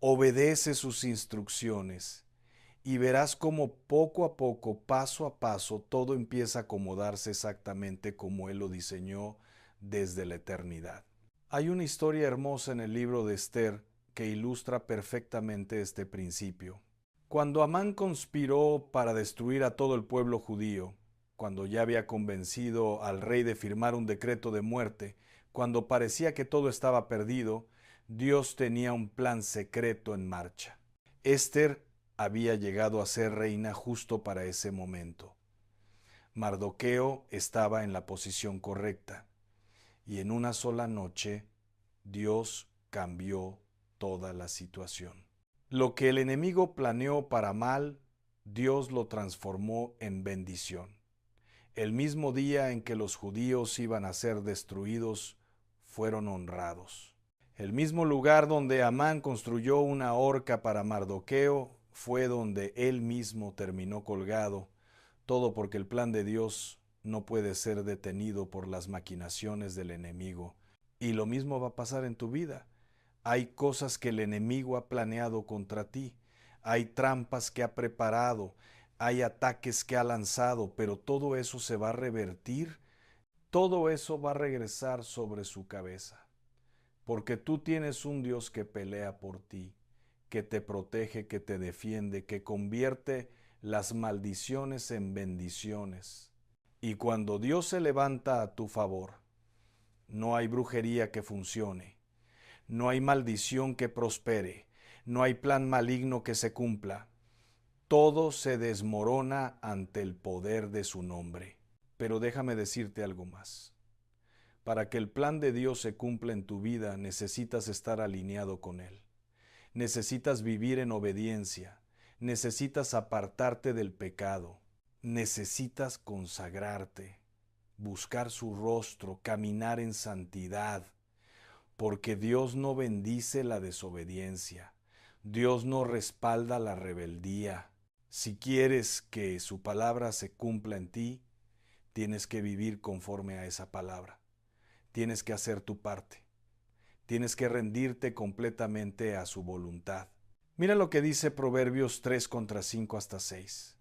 obedece sus instrucciones y verás cómo poco a poco, paso a paso, todo empieza a acomodarse exactamente como Él lo diseñó desde la eternidad. Hay una historia hermosa en el libro de Esther que ilustra perfectamente este principio. Cuando Amán conspiró para destruir a todo el pueblo judío, cuando ya había convencido al rey de firmar un decreto de muerte, cuando parecía que todo estaba perdido, Dios tenía un plan secreto en marcha. Esther había llegado a ser reina justo para ese momento. Mardoqueo estaba en la posición correcta, y en una sola noche Dios cambió toda la situación. Lo que el enemigo planeó para mal, Dios lo transformó en bendición. El mismo día en que los judíos iban a ser destruidos, fueron honrados. El mismo lugar donde Amán construyó una horca para Mardoqueo fue donde él mismo terminó colgado, todo porque el plan de Dios no puede ser detenido por las maquinaciones del enemigo. Y lo mismo va a pasar en tu vida. Hay cosas que el enemigo ha planeado contra ti, hay trampas que ha preparado, hay ataques que ha lanzado, pero todo eso se va a revertir, todo eso va a regresar sobre su cabeza. Porque tú tienes un Dios que pelea por ti, que te protege, que te defiende, que convierte las maldiciones en bendiciones. Y cuando Dios se levanta a tu favor, no hay brujería que funcione, no hay maldición que prospere, no hay plan maligno que se cumpla. Todo se desmorona ante el poder de su nombre. Pero déjame decirte algo más. Para que el plan de Dios se cumpla en tu vida, necesitas estar alineado con Él. Necesitas vivir en obediencia. Necesitas apartarte del pecado. Necesitas consagrarte, buscar su rostro, caminar en santidad, porque Dios no bendice la desobediencia. Dios no respalda la rebeldía. Si quieres que su palabra se cumpla en ti, tienes que vivir conforme a esa palabra. Tienes que hacer tu parte. Tienes que rendirte completamente a su voluntad. Mira lo que dice Proverbios 3 contra 5 hasta 6.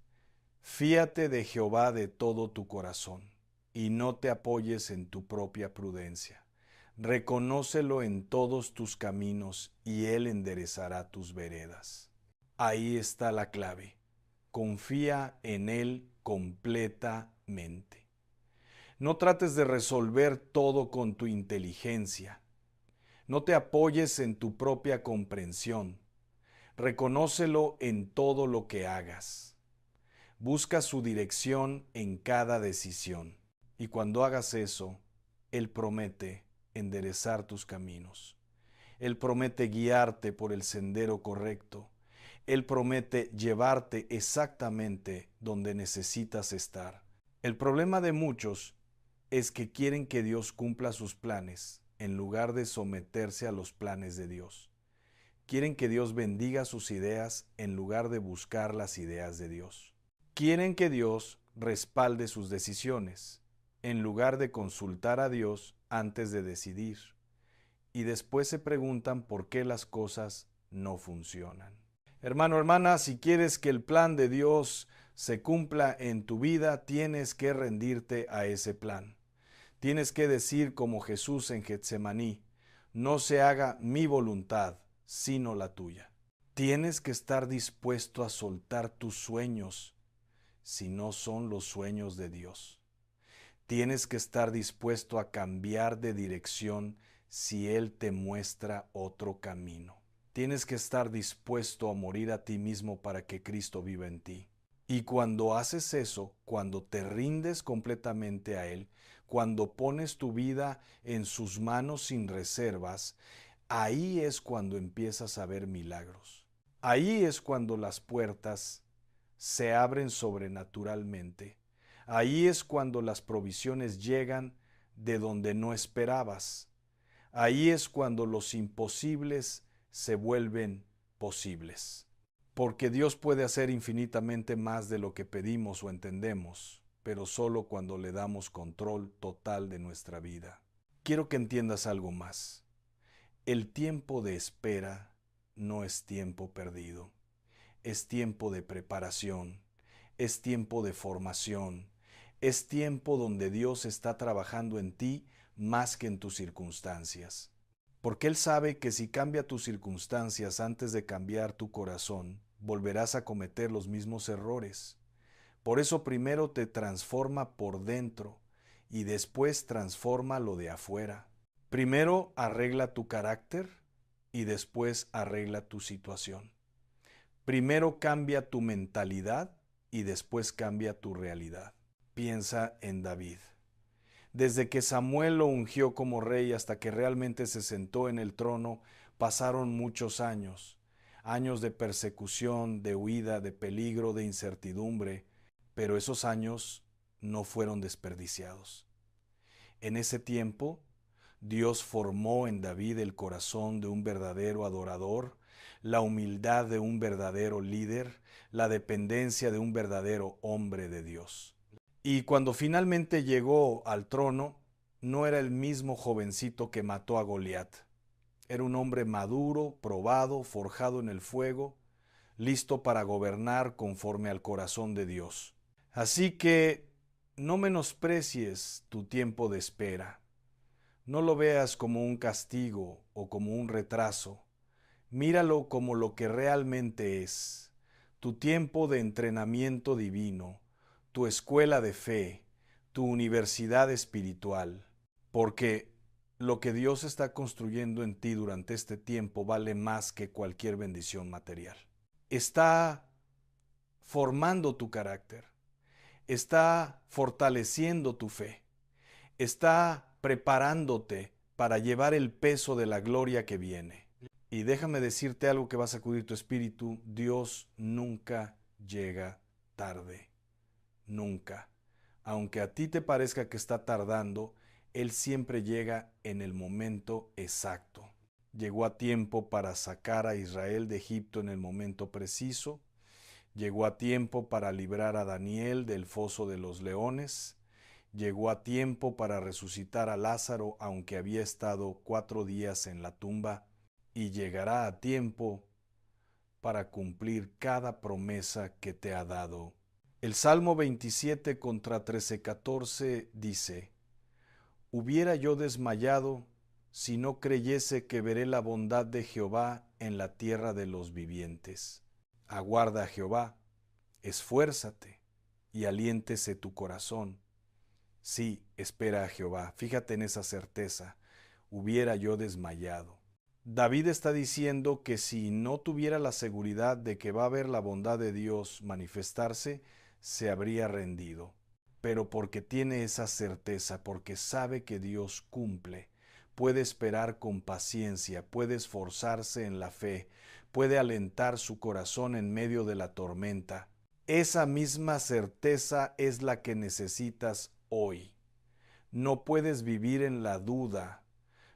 Fíate de Jehová de todo tu corazón, y no te apoyes en tu propia prudencia. Reconócelo en todos tus caminos, y Él enderezará tus veredas. Ahí está la clave. Confía en Él completamente. No trates de resolver todo con tu inteligencia. No te apoyes en tu propia comprensión. Reconócelo en todo lo que hagas. Busca su dirección en cada decisión. Y cuando hagas eso, Él promete enderezar tus caminos. Él promete guiarte por el sendero correcto. Él promete llevarte exactamente donde necesitas estar. El problema de muchos es que quieren que Dios cumpla sus planes en lugar de someterse a los planes de Dios. Quieren que Dios bendiga sus ideas en lugar de buscar las ideas de Dios. Quieren que Dios respalde sus decisiones en lugar de consultar a Dios antes de decidir. Y después se preguntan por qué las cosas no funcionan. Hermano, hermana, si quieres que el plan de Dios se cumpla en tu vida, tienes que rendirte a ese plan. Tienes que decir como Jesús en Getsemaní, no se haga mi voluntad, sino la tuya. Tienes que estar dispuesto a soltar tus sueños, si no son los sueños de Dios. Tienes que estar dispuesto a cambiar de dirección si Él te muestra otro camino. Tienes que estar dispuesto a morir a ti mismo para que Cristo viva en ti. Y cuando haces eso, cuando te rindes completamente a Él, cuando pones tu vida en sus manos sin reservas, ahí es cuando empiezas a ver milagros. Ahí es cuando las puertas se abren sobrenaturalmente. Ahí es cuando las provisiones llegan de donde no esperabas. Ahí es cuando los imposibles se vuelven posibles. Porque Dios puede hacer infinitamente más de lo que pedimos o entendemos, pero solo cuando le damos control total de nuestra vida. Quiero que entiendas algo más. El tiempo de espera no es tiempo perdido. Es tiempo de preparación, es tiempo de formación, es tiempo donde Dios está trabajando en ti más que en tus circunstancias. Porque Él sabe que si cambia tus circunstancias antes de cambiar tu corazón, volverás a cometer los mismos errores. Por eso primero te transforma por dentro y después transforma lo de afuera. Primero arregla tu carácter y después arregla tu situación. Primero cambia tu mentalidad y después cambia tu realidad. Piensa en David. Desde que Samuel lo ungió como rey hasta que realmente se sentó en el trono, pasaron muchos años. Años de persecución, de huida, de peligro, de incertidumbre. Pero esos años no fueron desperdiciados. En ese tiempo, Dios formó en David el corazón de un verdadero adorador, la humildad de un verdadero líder, la dependencia de un verdadero hombre de Dios. Y cuando finalmente llegó al trono, no era el mismo jovencito que mató a Goliat. Era un hombre maduro, probado, forjado en el fuego, listo para gobernar conforme al corazón de Dios. Así que no menosprecies tu tiempo de espera. No lo veas como un castigo o como un retraso. Míralo como lo que realmente es, tu tiempo de entrenamiento divino, tu escuela de fe, tu universidad espiritual, porque lo que Dios está construyendo en ti durante este tiempo vale más que cualquier bendición material. Está formando tu carácter, está fortaleciendo tu fe, está preparándote para llevar el peso de la gloria que viene. Y déjame decirte algo que va a sacudir tu espíritu: Dios nunca llega tarde, nunca. Aunque a ti te parezca que está tardando, Él siempre llega en el momento exacto. Llegó a tiempo para sacar a Israel de Egipto en el momento preciso. Llegó a tiempo para librar a Daniel del foso de los leones. Llegó a tiempo para resucitar a Lázaro, aunque había estado 4 días en la tumba. Y llegará a tiempo para cumplir cada promesa que te ha dado. El Salmo 27 contra 13:14 dice: Hubiera yo desmayado si no creyese que veré la bondad de Jehová en la tierra de los vivientes. Aguarda a Jehová, esfuérzate y aliéntese tu corazón. Sí, espera a Jehová. Fíjate en esa certeza. Hubiera yo desmayado. David está diciendo que si no tuviera la seguridad de que va a ver la bondad de Dios manifestarse, se habría rendido. Pero porque tiene esa certeza, porque sabe que Dios cumple, puede esperar con paciencia, puede esforzarse en la fe, puede alentar su corazón en medio de la tormenta. Esa misma certeza es la que necesitas hoy. No puedes vivir en la duda,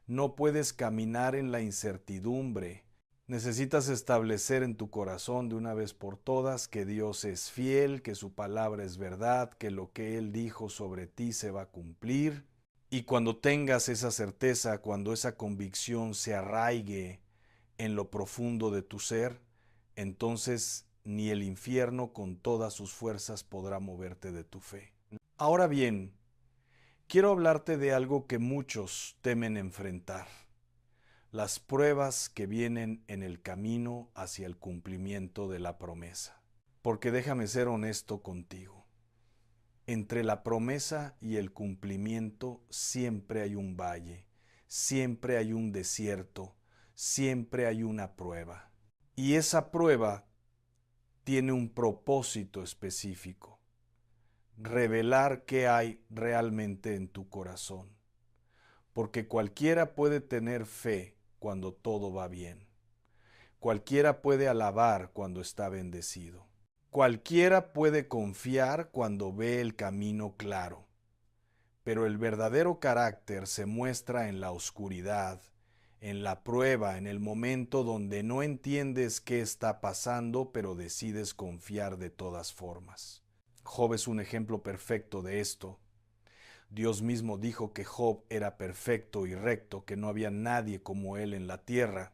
no puedes caminar en la incertidumbre. Necesitas establecer en tu corazón de una vez por todas que Dios es fiel, que su palabra es verdad, que lo que Él dijo sobre ti se va a cumplir. Y cuando tengas esa certeza, cuando esa convicción se arraigue en lo profundo de tu ser, entonces ni el infierno con todas sus fuerzas podrá moverte de tu fe. Ahora bien, quiero hablarte de algo que muchos temen enfrentar: las pruebas que vienen en el camino hacia el cumplimiento de la promesa. Porque déjame ser honesto contigo, entre la promesa y el cumplimiento siempre hay un valle, siempre hay un desierto, siempre hay una prueba. Y esa prueba tiene un propósito específico: revelar qué hay realmente en tu corazón. Porque cualquiera puede tener fe cuando todo va bien. Cualquiera puede alabar cuando está bendecido. Cualquiera puede confiar cuando ve el camino claro. Pero el verdadero carácter se muestra en la oscuridad, en la prueba, en el momento donde no entiendes qué está pasando, pero decides confiar de todas formas. Job es un ejemplo perfecto de esto. Dios mismo dijo que Job era perfecto y recto, que no había nadie como él en la tierra,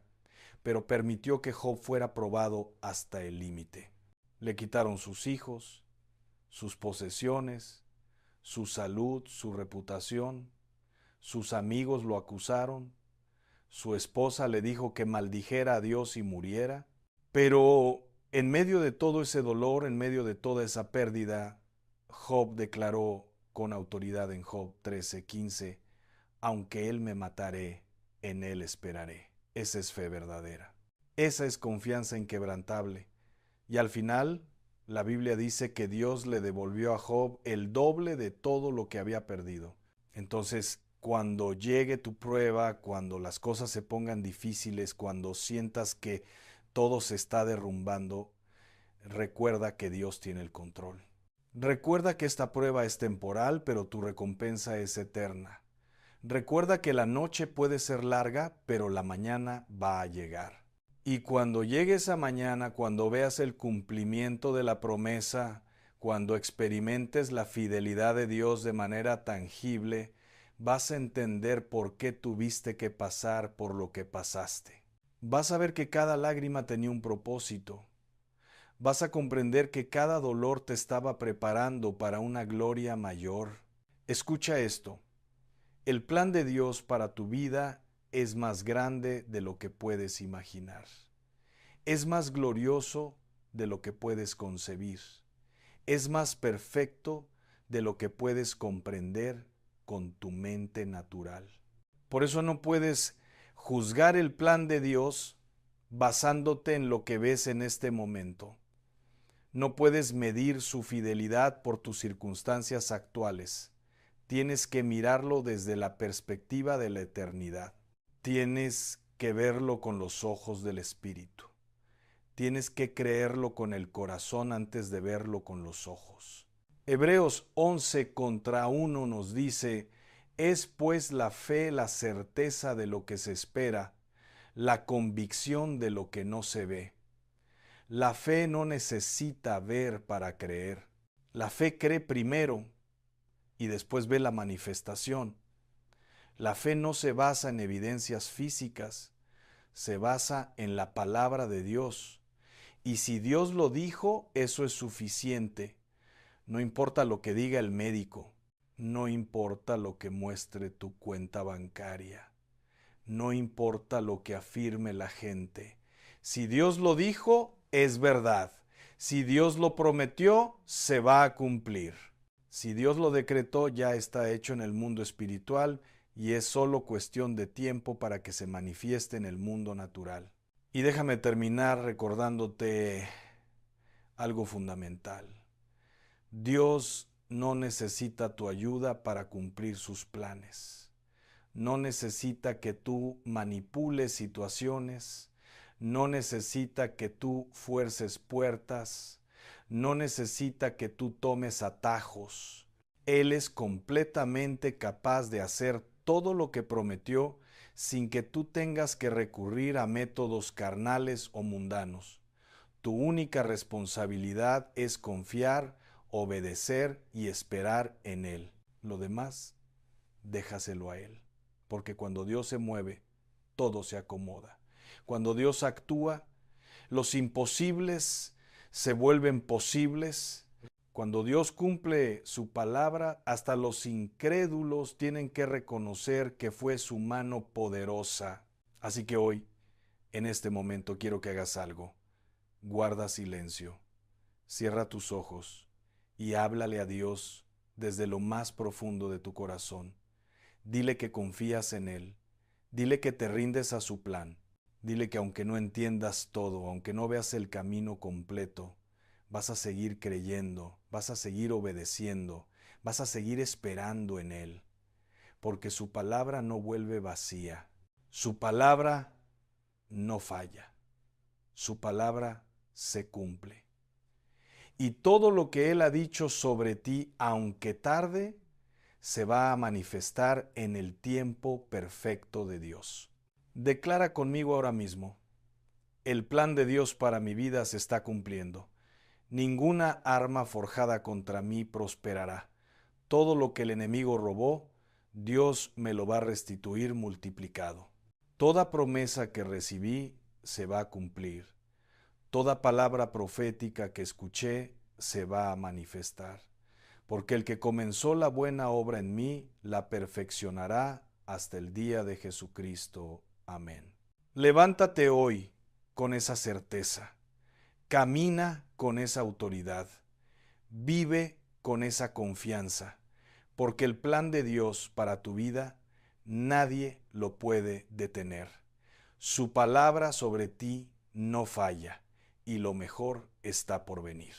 pero permitió que Job fuera probado hasta el límite. Le quitaron sus hijos, sus posesiones, su salud, su reputación, sus amigos lo acusaron, su esposa le dijo que maldijera a Dios y muriera, pero en medio de todo ese dolor, en medio de toda esa pérdida, Job declaró con autoridad en Job 13:15: aunque él me matare, en él esperaré. Esa es fe verdadera. Esa es confianza inquebrantable. Y al final, la Biblia dice que Dios le devolvió a Job el doble de todo lo que había perdido. Entonces, cuando llegue tu prueba, cuando las cosas se pongan difíciles, cuando sientas que todo se está derrumbando, recuerda que Dios tiene el control. Recuerda que esta prueba es temporal, pero tu recompensa es eterna. Recuerda que la noche puede ser larga, pero la mañana va a llegar. Y cuando llegue esa mañana, cuando veas el cumplimiento de la promesa, cuando experimentes la fidelidad de Dios de manera tangible, vas a entender por qué tuviste que pasar por lo que pasaste. Vas a ver que cada lágrima tenía un propósito. Vas a comprender que cada dolor te estaba preparando para una gloria mayor. Escucha esto. El plan de Dios para tu vida es más grande de lo que puedes imaginar. Es más glorioso de lo que puedes concebir. Es más perfecto de lo que puedes comprender con tu mente natural. Por eso no puedes juzgar el plan de Dios basándote en lo que ves en este momento. No puedes medir su fidelidad por tus circunstancias actuales. Tienes que mirarlo desde la perspectiva de la eternidad. Tienes que verlo con los ojos del Espíritu. Tienes que creerlo con el corazón antes de verlo con los ojos. Hebreos 11:1 nos dice: es pues la fe la certeza de lo que se espera, la convicción de lo que no se ve. La fe no necesita ver para creer. La fe cree primero y después ve la manifestación. La fe no se basa en evidencias físicas, se basa en la palabra de Dios. Y si Dios lo dijo, eso es suficiente. No importa lo que diga el médico, no importa lo que muestre tu cuenta bancaria, no importa lo que afirme la gente. Si Dios lo dijo, es verdad. Si Dios lo prometió, se va a cumplir. Si Dios lo decretó, ya está hecho en el mundo espiritual y es solo cuestión de tiempo para que se manifieste en el mundo natural. Y déjame terminar recordándote algo fundamental. Dios no necesita tu ayuda para cumplir sus planes. No necesita que tú manipules situaciones. No necesita que tú fuerces puertas. No necesita que tú tomes atajos. Él es completamente capaz de hacer todo lo que prometió sin que tú tengas que recurrir a métodos carnales o mundanos. Tu única responsabilidad es confiar, obedecer y esperar en Él. Lo demás, déjaselo a Él. Porque cuando Dios se mueve, todo se acomoda. Cuando Dios actúa, los imposibles se vuelven posibles. Cuando Dios cumple su palabra, hasta los incrédulos tienen que reconocer que fue su mano poderosa. Así que hoy, en este momento, quiero que hagas algo. Guarda silencio, cierra tus ojos y háblale a Dios desde lo más profundo de tu corazón. Dile que confías en Él, dile que te rindes a su plan, dile que aunque no entiendas todo, aunque no veas el camino completo, vas a seguir creyendo, vas a seguir obedeciendo, vas a seguir esperando en Él, porque su palabra no vuelve vacía, su palabra no falla, su palabra se cumple. Y todo lo que Él ha dicho sobre ti, aunque tarde, se va a manifestar en el tiempo perfecto de Dios. Declara conmigo ahora mismo: el plan de Dios para mi vida se está cumpliendo. Ninguna arma forjada contra mí prosperará. Todo lo que el enemigo robó, Dios me lo va a restituir multiplicado. Toda promesa que recibí se va a cumplir. Toda palabra profética que escuché se va a manifestar, porque el que comenzó la buena obra en mí la perfeccionará hasta el día de Jesucristo. Amén. Levántate hoy con esa certeza, camina con esa autoridad, vive con esa confianza, porque el plan de Dios para tu vida nadie lo puede detener. Su palabra sobre ti no falla y lo mejor está por venir.